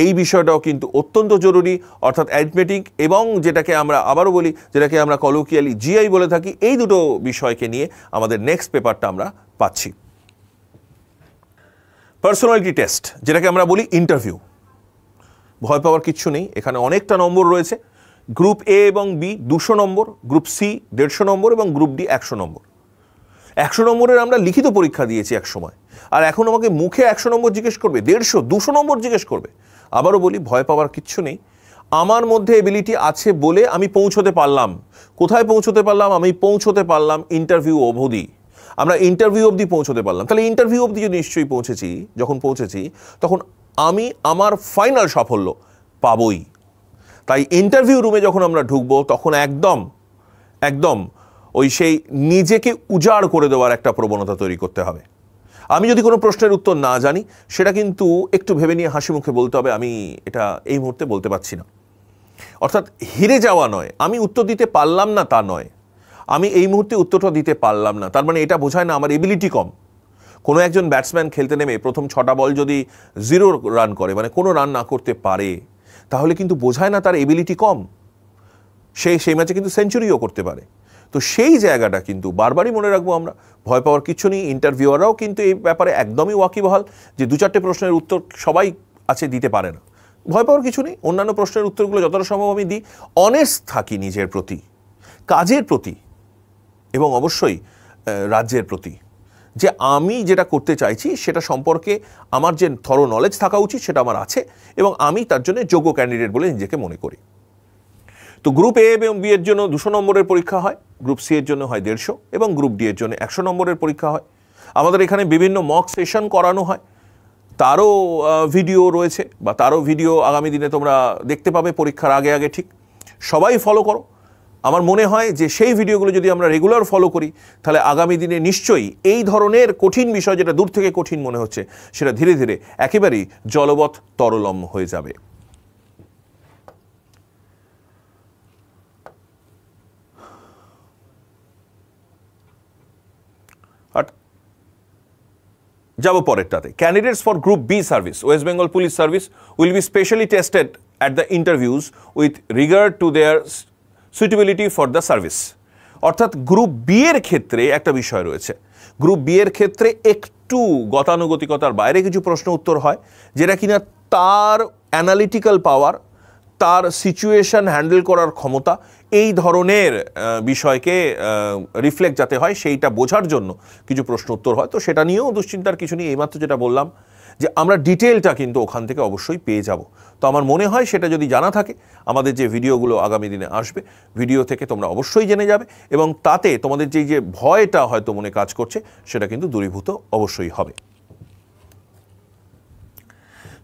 এই বিষয়টাও কিন্তু অত্যন্ত জরুরি। অর্থাৎ অ্যারিথমেটিক এবং যেটাকে আমরা আবারও বলি, যেটাকে আমরা কলোকিয়ালি জিআই বলে থাকি, এই দুটো বিষয়কে নিয়ে আমাদের নেক্সট পেপারটা আমরা পাচ্ছি। পার্সোনালিটি টেস্ট, যেটাকে আমরা বলি ইন্টারভিউ, ভয় পাওয়ার কিচ্ছু নেই, এখানে অনেকটা নম্বর রয়েছে। গ্রুপ এ এবং বি 200 নম্বর, গ্রুপ সি 150 নম্বর এবং গ্রুপ ডি 100 নম্বর। 100 নম্বরের আমরা লিখিত পরীক্ষা দিয়েছি এক সময়, আর এখন আমাকে মুখে 100 নম্বর জিজ্ঞেস করবে, 150, 200 নম্বর জিজ্ঞেস করবে। আবারও বলি, ভয় পাওয়ার কিচ্ছু নেই। আমার মধ্যে এবিলিটি আছে বলে আমি পৌঁছতে পারলাম। কোথায় পৌঁছতে পারলাম? আমি পৌঁছতে পারলাম ইন্টারভিউ অবধি। আমরা ইন্টারভিউ অবধি পৌঁছতে পারলাম। তাহলে ইন্টারভিউ অবধি যদি নিশ্চয়ই পৌঁছেছি, যখন পৌঁছেছি তখন আমি আমার ফাইনাল সাফল্য পাবই। তাই ইন্টারভিউ রুমে যখন আমরা ঢুকবো, তখন একদম ওই সেই নিজেকে উজাড় করে দেওয়ার একটা প্রবণতা তৈরি করতে হবে। আমি যদি কোনো প্রশ্নের উত্তর না জানি, সেটা কিন্তু একটু ভেবে নিয়ে হাসি মুখে বলতে হবে, আমি এটা এই মুহূর্তে বলতে পারছি না। অর্থাৎ হেরে যাওয়া নয়, আমি উত্তর দিতে পারলাম না তা নয়, আমি এই মুহূর্তে উত্তরটা দিতে পারলাম না, তার মানে এটা বোঝায় না আমার এবিলিটি কম। কোনো একজন ব্যাটসম্যান খেলতে নেমে প্রথম 6টা বল যদি 0 রান করে, মানে কোনো রান না করতে পারে, তাহলে কিন্তু বোঝায় না তার এবিলিটি কম। সেই ম্যাচে কিন্তু সেঞ্চুরিও করতে পারে। তো সেই জায়গাটা কিন্তু বারবারই মনে রাখবো আমরা। ভয় পাওয়ার কিছু নেই। ইন্টারভিউয়াররাও কিন্তু এই ব্যাপারে একদমই ওয়াকিবহাল যে 2-4টে প্রশ্নের উত্তর সবাই আছে দিতে পারে না। ভয় পাওয়ার কিছু নেই, অন্যান্য প্রশ্নের উত্তরগুলো যতটা সম্ভব আমি দিই। অনেস্ট থাকি নিজের প্রতি, কাজের প্রতি এবং অবশ্যই রাজ্যের প্রতি, যে আমি যেটা করতে চাইছি সেটা সম্পর্কে আমার যে থরো নলেজ থাকা উচিত সেটা আমার আছে এবং আমি তার জন্য যোগ্য ক্যান্ডিডেট বলে নিজেকে মনে করি। তো গ্রুপ এ এবং বি এর জন্য 200 নম্বরের পরীক্ষা হয়, গ্রুপ সি এর জন্য হয় 150 এবং গ্রুপ ডি এর জন্য 100 নম্বরের পরীক্ষা হয়। আমাদের এখানে বিভিন্ন মক সেশন করানো হয়, তারও ভিডিও রয়েছে বা তারও ভিডিও আগামী দিনে তোমরা দেখতে পাবে পরীক্ষার আগে। ঠিক সবাই ফলো করো। আমার মনে হয় যে সেই ভিডিওগুলো যদি আমরা রেগুলার ফলো করি, তাহলে আগামী দিনে নিশ্চয়ই এই ধরনের কঠিন বিষয়, যেটা দূর থেকে কঠিন মনে হচ্ছে, সেটা ধীরে ধীরে একেবারেই জলবৎ তরলম হয়ে যাবে। যাব পরেরটাতে। Candidates for group B service, west Bengal police service will be specially tested at the interviews with regard to their suitability for the service. অর্থাৎ গ্রুপ বি এর ক্ষেত্রে একটা বিষয় রয়েছে। গ্রুপ বি এর ক্ষেত্রে একটু গতানুগতিকতার বাইরে কিছু প্রশ্ন উত্তর হয়, যেটা কিনা তার অ্যানালিটিক্যাল পাওয়ার, তার সিচুয়েশন হ্যান্ডেল করার ক্ষমতা, এই ধরনের বিষয়কে রিফ্লেক্ট যাতে হয় সেইটা বোঝার জন্য কিছু প্রশ্ন উত্তর হয়। তো সেটা নিয়েও দুশ্চিন্তার কিছু নেই। এইমাত্র যেটা বললাম যে আমরা ডিটেলটা কিন্তু ওখান থেকে অবশ্যই পেয়ে যাব। তো আমার মনে হয় সেটা যদি জানা থাকে, আমাদের যে ভিডিওগুলো আগামী দিনে আসবে, ভিডিও থেকে তোমরা অবশ্যই জেনে যাবে এবং তাতে তোমাদের যে ভয়টা হয়তো মনে কাজ করছে সেটা কিন্তু দূরীভূত অবশ্যই হবে।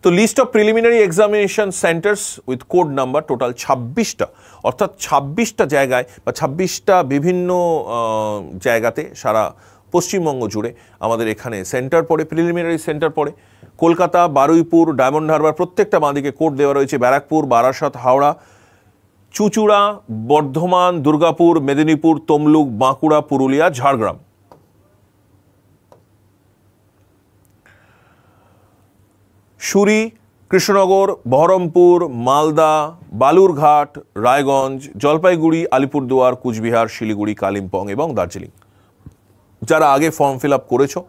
তো list of preliminary examination centres with code number total 26টা, অর্থাৎ 26টা জায়গায় বা 26টা বিভিন্ন জায়গাতে সারা পশ্চিমবঙ্গ জুড়ে আমাদের এখানে সেন্টার পড়ে, প্রিলিমিনারি সেন্টার পড়ে। কলকাতা, বারুইপুর, ডায়মন্ড হারবার প্রত্যেকটা বাঁদিকে কোড দেওয়া রয়েছে। ব্যারাকপুর, বারাসাত, হাওড়া, চুঁচুড়া, বর্ধমান, দুর্গাপুর, মেদিনীপুর, তমলুক, বাঁকুড়া, পুরুলিয়া, ঝাড়গ্রাম। সুরি, কৃষ্ণনগর, বহরমপুর, মালদা, বালুরঘাট, রায়গঞ্জ, জলপাইগুড়ি, আলিপুরদুয়ার, কুচবিহার, শিলিগুড়ি, কালিম্পং এবং দার্জিলিং। যারা আগে ফর্ম ফিল আপ করেছো,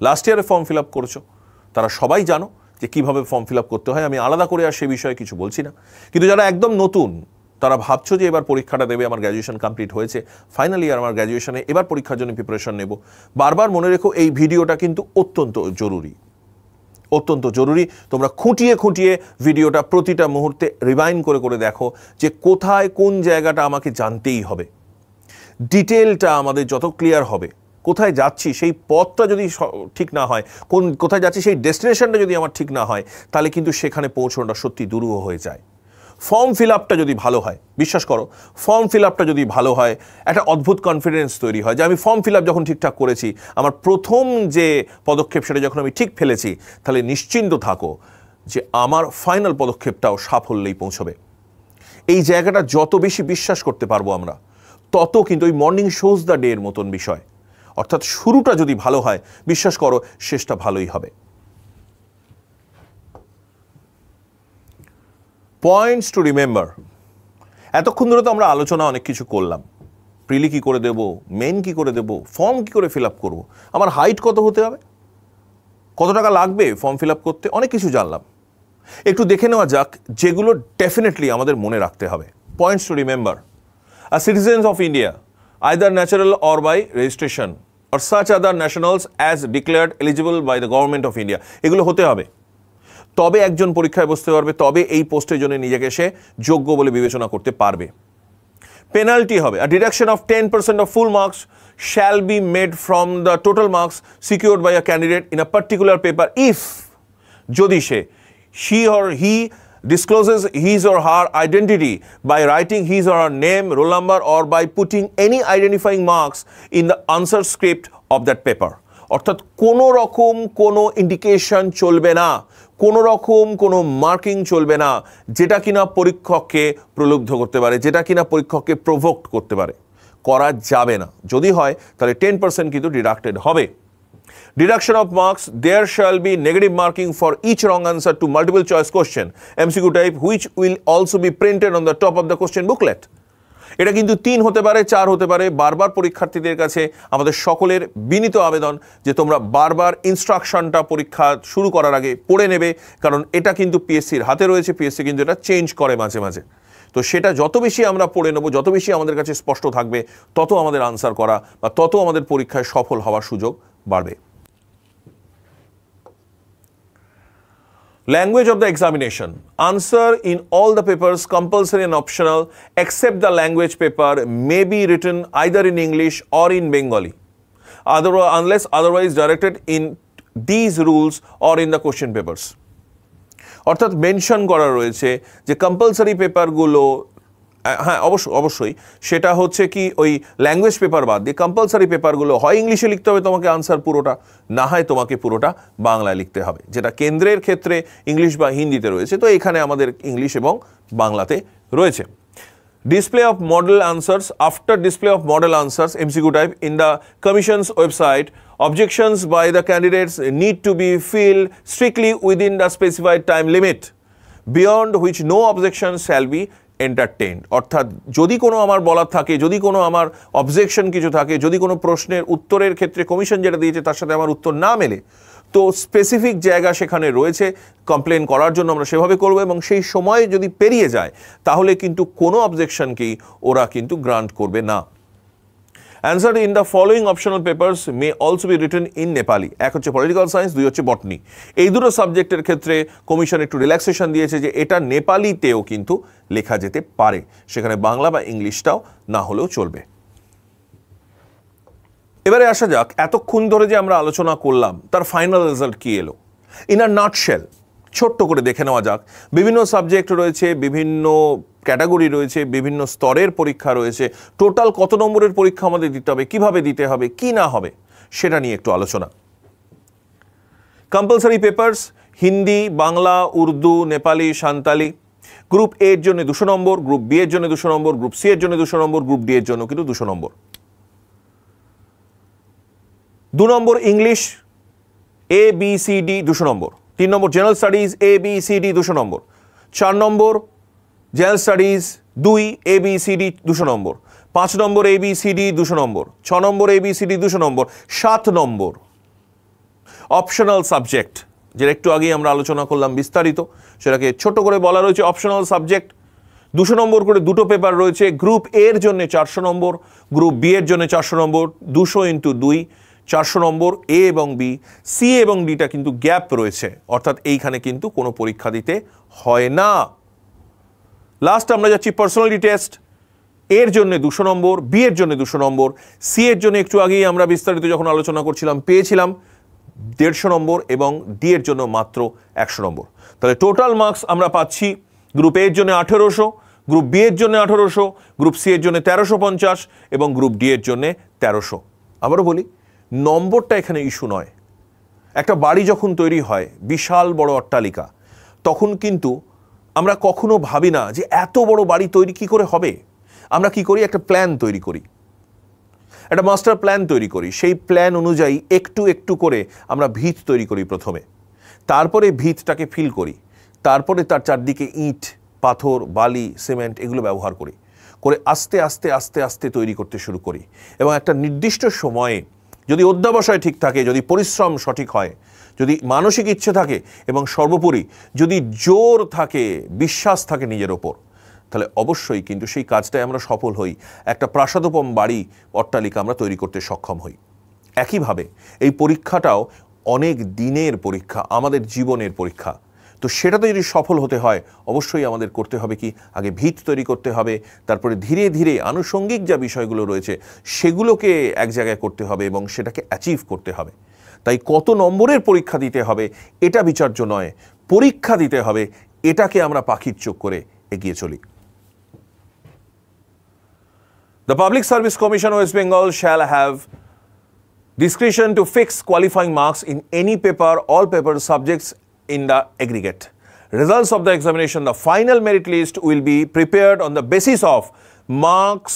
লাস্ট ইয়ারে ফর্ম ফিল আপ করেছো, তারা সবাই জানো যে কীভাবে ফর্ম ফিল আপ করতে হয়। আমি আলাদা করে আর সে বিষয়ে কিছু বলছি না। কিন্তু যারা একদম নতুন, তারা ভাবছো যে এবার পরীক্ষাটা দেবে, আমার গ্র্যাজুয়েশন কমপ্লিট হয়েছে, ফাইনাল ইয়ার আমার গ্র্যাজুয়েশনে, এবার পরীক্ষার জন্য প্রিপারেশন নেব, বারবার মনে রেখো এই ভিডিওটা কিন্তু অত্যন্ত জরুরি, অত্যন্ত জরুরি। তোমরা খুঁটিয়ে খুঁটিয়ে ভিডিওটা প্রতিটা মুহূর্তে রিভাইন্ড করে করে দেখো যে কোথায় কোন জায়গাটা আমাকে জানতেই হবে। ডিটেলটা আমাদের যত ক্লিয়ার হবে, কোথায় যাচ্ছি সেই পথটা যদি ঠিক না হয়, কোথায় যাচ্ছি সেই ডেস্টিনেশনটা যদি আমার ঠিক না হয়, তাহলে কিন্তু সেখানে পৌঁছানোটা সত্যি দুরূহ হয়ে যায়। ফর্ম ফিল আপটা যদি ভালো হয়, বিশ্বাস করো, ফর্ম ফিল আপটা যদি ভালো হয়, একটা অদ্ভুত কনফিডেন্স তৈরি হয় যে আমি ফর্ম ফিল আপ যখন ঠিকঠাক করেছি, আমার প্রথম যে পদক্ষেপ সেটা যখন আমি ঠিক ফেলেছি, তাহলে নিশ্চিন্ত থাকো যে আমার ফাইনাল পদক্ষেপটাও সাফল্যেই পৌঁছবে। এই জায়গাটা যত বেশি বিশ্বাস করতে পারবো আমরা, তত কিন্তু ওই মর্নিং শোজ দ্য ডে এর মতন বিষয়। অর্থাৎ শুরুটা যদি ভালো হয়, বিশ্বাস করো শেষটা ভালোই হবে। Points to remember. এতক্ষণ ধরে তো আমরা আলোচনা অনেক কিছু করলাম। প্রিলি কী করে দেব, মেন কী করে দেব, ফর্ম কী করে ফিল আপ করবো, আমার হাইট কত হতে হবে, কত টাকা লাগবে ফর্ম ফিল আপ করতে, অনেক কিছু জানলাম। একটু দেখে নেওয়া যাক যেগুলো ডেফিনেটলি আমাদের মনে রাখতে হবে। Points to remember: a citizens of India, either natural or by registration or such other nationals as declared eligible by the government of India। এগুলো হতে হবে, তবে একজন পরীক্ষায় বসতে পারবে, তবে এই পোস্টের জন্য নিজেকে সে যোগ্য বলে বিবেচনা করতে পারবে। পেনাল্টি হবে: a deduction of 10% of full marks shall be made from the total marks secured by a candidate in a particular paper if যদি she or he discloses his or her identity by writing his or her name, roll number or by putting any identifying marks in the answer script of that paper। অর্থাৎ কোনো রকম কোনো indication চলবে না, কোনো রকম কোনো মার্কিং চলবে না যেটা কিনা পরীক্ষককে প্রলুব্ধ করতে পারে, যেটা কিনা পরীক্ষককে প্রভোক্ট করতে পারে, করা যাবে না। যদি হয় তাহলে 10% কিন্তু ডিডাক্টেড হবে। Deduction of marks: there shall be negative marking for each wrong answer to multiple choice question MCQ type which will also be printed on the top of the question booklet। এটা কিন্তু 3 হতে পারে, 4 হতে পারে। বারবার পরীক্ষার্থীদের কাছে আমাদের সকলের বিনীত আবেদন যে তোমরা বারবার ইনস্ট্রাকশনটা পরীক্ষা শুরু করার আগে পড়ে নেবে, কারণ এটা কিন্তু পিএসসির হাতে রয়েছে, পিএসসি কিন্তু এটা চেঞ্জ করে মাঝে মাঝে। তো সেটা যত বেশি আমরা পড়ে নেব, যত বেশি আমাদের কাছে স্পষ্ট থাকবে, তত আমাদের আনসার করা বা তত আমাদের পরীক্ষায় সফল হওয়ার সুযোগ বাড়বে। Language of the examination: answer in all the papers, compulsory and optional, except the language paper, may be written either in English or in Bengali, unless otherwise directed in these rules or in the question papers। অর্থাৎ mention করা রয়েছে যে compulsory পেপারগুলো, হ্যাঁ অবশ্যই সেটা হচ্ছে কি ওই ল্যাঙ্গুয়েজ পেপার বাদ দিয়ে কম্পালসারি পেপারগুলো হয় ইংলিশে লিখতে হবে তোমাকে আনসার পুরোটা, না হয় তোমাকে পুরোটা বাংলায় লিখতে হবে, যেটা কেন্দ্রের ক্ষেত্রে ইংলিশ বা হিন্দিতে রয়েছে। তো এখানে আমাদের ইংলিশ এবং বাংলাতে রয়েছে। Display of model answers: after display of model answers MCQ type in the commission's website, objections by the candidates need to be filled strictly within the specified time limit, beyond which no objection shall be entertained। অর্থাৎ যদি কোনো আমার বলার থাকে, যদি কোনো আমার objection কিছু থাকে, যদি কোনো প্রশ্নের উত্তরের ক্ষেত্রে কমিশন যেটা দিয়েছে তার সাথে আমার উত্তর না মেলে, তো স্পেসিফিক জায়গা সেখানে রয়েছে কমপ্লেন করার জন্য, আমরা সেভাবে করব। এবং সেই সময় যদি পেরিয়ে যায় তাহলে কিন্তু কোনো অবজেকশনকেই ওরা কিন্তু গ্রান্ট করবে না। Answer in the following optional papers may also be written in Nepali। এক হচ্ছে পলিটিক্যাল সায়েন্স, 2 হচ্ছে বটনি। এই দুটো সাবজেক্টের ক্ষেত্রে কমিশন একটু রিল্যাক্সেশন দিয়েছে যে এটা নেপালিতেও কিন্তু লেখা যেতে পারে, সেখানে বাংলা বা ইংলিশটাও না হলেও চলবে। এবারে আসা যাক এতক্ষণ ধরে যে আমরা আলোচনা করলাম তার ফাইনাল রেজাল্ট কি এলো। ইন আ নাটশেল ছোট্ট করে দেখে নেওয়া যাক। বিভিন্ন সাবজেক্ট রয়েছে, বিভিন্ন ক্যাটাগরি রয়েছে, বিভিন্ন স্তরের পরীক্ষা রয়েছে। টোটাল কত নম্বরের পরীক্ষা আমাদের দিতে হবে, কিভাবে দিতে হবে, কি না হবে, সেটা নিয়ে একটু আলোচনা। Compulsory papers Hindi, Bangla, Urdu, Nepali, Santali. Group এ এর জন্য 200 নম্বর, গ্রুপ বি এর জন্য 200 নম্বর, গ্রুপ সি এর জন্য 200 নম্বর, গ্রুপ ডি এর জন্য কিন্তু 200 নম্বর। 2 নম্বর English A B C D 200 number. 3 number general studies A B C D 200 number. 4 number general studies 2 A B C D 200 number. 5 number A B C D 200 number. 6 number A B C D 200 number. 7 number optional subject, যেটা একটু আগেই আমরা আলোচনা করলাম বিস্তারিত, সেটাকে ছোট করে বলা রয়েছে অপশনাল সাবজেক্ট। 200 নম্বর করে দুটো পেপার রয়েছে। গ্রুপ এর জন্য 400 নম্বর, গ্রুপ বি এর জন্য 400 নম্বর। 200 × 2 400 নম্বর এ এবং বি। সি এবং ডিটা কিন্তু গ্যাপ রয়েছে, অর্থাৎ এইখানে কিন্তু কোনো পরীক্ষা দিতে হয় না। লাস্ট আমরা যাচ্ছি পার্সোনালিটি টেস্ট। এর জন্য 200 নম্বর, বি এর জন্য 200 নম্বর, সি এর জন্য একটু আগেই আমরা বিস্তারিত যখন আলোচনা করছিলাম পেয়েছিলাম 150 নম্বর এবং ডি এর জন্য মাত্র 100 নম্বর। তাহলে টোটাল মার্কস আমরা পাচ্ছি গ্রুপ এ এর জন্য 1800, গ্রুপ বি এর জন্য 1800, গ্রুপ সি এর জন্য 1350 এবং গ্রুপ ডি এর জন্য 1300। আবারও বলি, নম্বরটা এখানে ইস্যু নয়। একটা বাড়ি যখন তৈরি হয়, বিশাল বড় অট্টালিকা, তখন কিন্তু আমরা কখনো ভাবি না যে এত বড় বাড়ি তৈরি কি করে হবে। আমরা কি করি, একটা প্ল্যান তৈরি করি, একটা মাস্টার প্ল্যান তৈরি করি। সেই প্ল্যান অনুযায়ী একটু একটু করে আমরা ভিত তৈরি করি প্রথমে, তারপরে ভিতটাকে ফিল করি, তারপরে তার চারদিকে ইট, পাথর, বালি, সিমেন্ট এগুলো ব্যবহার করি, করে আস্তে আস্তে আস্তে আস্তে তৈরি করতে শুরু করি। এবং একটা নির্দিষ্ট সময়ে যদি অধ্যাবসায় ঠিক থাকে, যদি পরিশ্রম সঠিক হয়, যদি মানসিক ইচ্ছে থাকে এবং সর্বোপরি যদি জোর থাকে, বিশ্বাস থাকে নিজের ওপর, তাহলে অবশ্যই কিন্তু সেই কাজটায় আমরা সফল হই। একটা প্রাসাদোপম বাড়ি, অট্টালিকা আমরা তৈরি করতে সক্ষম হই। একইভাবে এই পরীক্ষাটাও অনেক দিনের পরীক্ষা, আমাদের জীবনের পরীক্ষা। তো সেটাতে যদি সফল হতে হয়, অবশ্যই আমাদের করতে হবে কি, আগে ভিত তৈরি করতে হবে, তারপরে ধীরে ধীরে আনুষঙ্গিক যা বিষয়গুলো রয়েছে সেগুলোকে এক জায়গায় করতে হবে এবং সেটাকে অ্যাচিভ করতে হবে। তাই কত নম্বরের পরীক্ষা দিতে হবে এটা বিচার্য নয়, পরীক্ষা দিতে হবে, এটাকে আমরা পাখির চোখ করে এগিয়ে চলি। The Public Service Commission of West Bengal shall have discretion to fix qualifying marks in any paper, all paper subjects in the aggregate. Results of the examination, the final merit list will be prepared on the basis of marks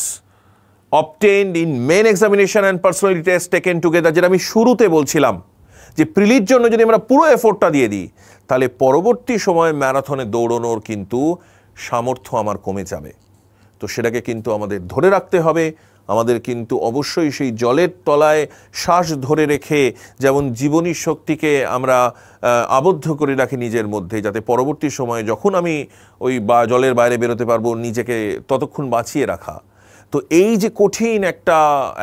obtained in main examination and personality test taken together. যেটা আমি শুরুতে বলছিলাম যে প্রিলির জন্য যদি আমরা পুরো এফোর্টটা দিয়ে দিই, তাহলে পরবর্তী সময় ম্যারাথনে দৌড়ানোর কিন্তু সামর্থ্য আমার কমে যাবে। তো সেটাকে কিন্তু আমাদের ধরে রাখতে হবে। আমাদের কিন্তু অবশ্যই সেই জলের তলায় শ্বাস ধরে রেখে যেমন জীবনী শক্তিকে আমরা আবদ্ধ করে রাখি নিজের মধ্যে, যাতে পরবর্তী সময়ে যখন আমি ওই জলের বাইরে বেরোতে পারবো, নিজেকে ততক্ষণ বাঁচিয়ে রাখা। তো এই যে কঠিন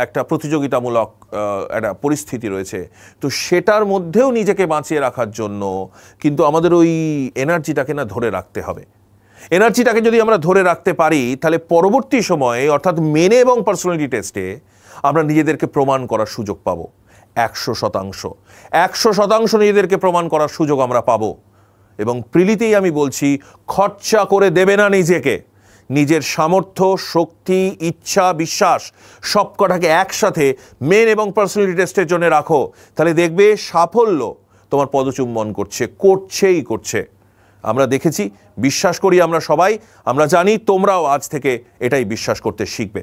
একটা প্রতিযোগিতামূলক একটা পরিস্থিতি রয়েছে, তো সেটার মধ্যেও নিজেকে বাঁচিয়ে রাখার জন্য কিন্তু আমাদের ওই এনার্জিটাকে না ধরে রাখতে হবে। এনার্জিটাকে যদি আমরা ধরে রাখতে পারি, তাহলে পরবর্তী সময়ে অর্থাৎ মেনে এবং পার্সোনালিটি টেস্টে আমরা নিজেদেরকে প্রমাণ করার সুযোগ পাবো। 100% নিজেদেরকে প্রমাণ করার সুযোগ আমরা পাবো। এবং প্রিলিতেই আমি বলছি, খরচা করে দেবে না নিজেকে, নিজের সামর্থ্য, শক্তি, ইচ্ছা, বিশ্বাস সবকটাকে একসাথে মেন এবং পার্সোনালিটি টেস্টের জন্য রাখো। তাহলে দেখবে সাফল্য তোমার পদচুম্বন করছে। আমরা দেখেছি, বিশ্বাস করি আমরা সবাই, আমরা জানি তোমরাও আজ থেকে এটাই বিশ্বাস করতে শিখবে।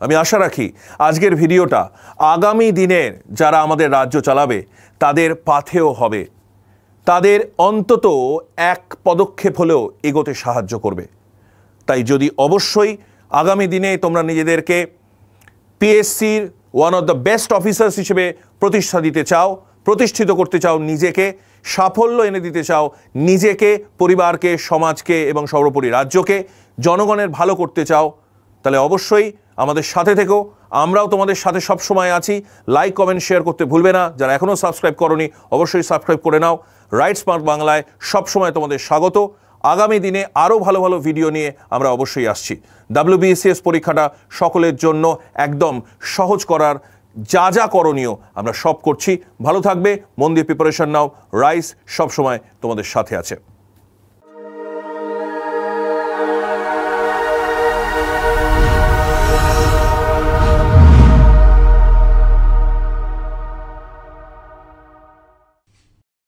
আমি আশা রাখি আজকের ভিডিওটা আগামী দিনের যারা আমাদের রাজ্য চালাবে তাদের পাথেয় হবে, তাদের অন্তত এক পদক্ষেপ হলেও এগোতে সাহায্য করবে। তাই যদি অবশ্যই আগামী দিনে তোমরা নিজেদেরকে পিএসসির one of the best officers হিসেবে প্রতিষ্ঠিত করতে চাও, নিজেকে সাফল্য এনে দিতে চাও, নিজেকে, পরিবারকে, সমাজকে এবং সর্বোপরি রাজ্যকে, জনগণের ভালো করতে চাও, তাহলে অবশ্যই আমাদের সাথে থেকো। আমরাও তোমাদের সাথে সবসময় আছি। লাইক, কমেন্ট, শেয়ার করতে ভুলবে না। যারা এখনও সাবস্ক্রাইব করনি অবশ্যই সাবস্ক্রাইব করে নাও। রাইট স্মার্ট বাংলায় সবসময় তোমাদের স্বাগত। আগামী দিনে আরও ভালো ভালো ভিডিও নিয়ে আমরা অবশ্যই আসছি। WBCS পরীক্ষাটা সকলের জন্য একদম সহজ করার যা করণীয় আমরা সব করছি। ভালো থাকবে, মন দিয়ে প্রিপারেশন নাও। রাইস সবসময় তোমাদের সাথে আছে।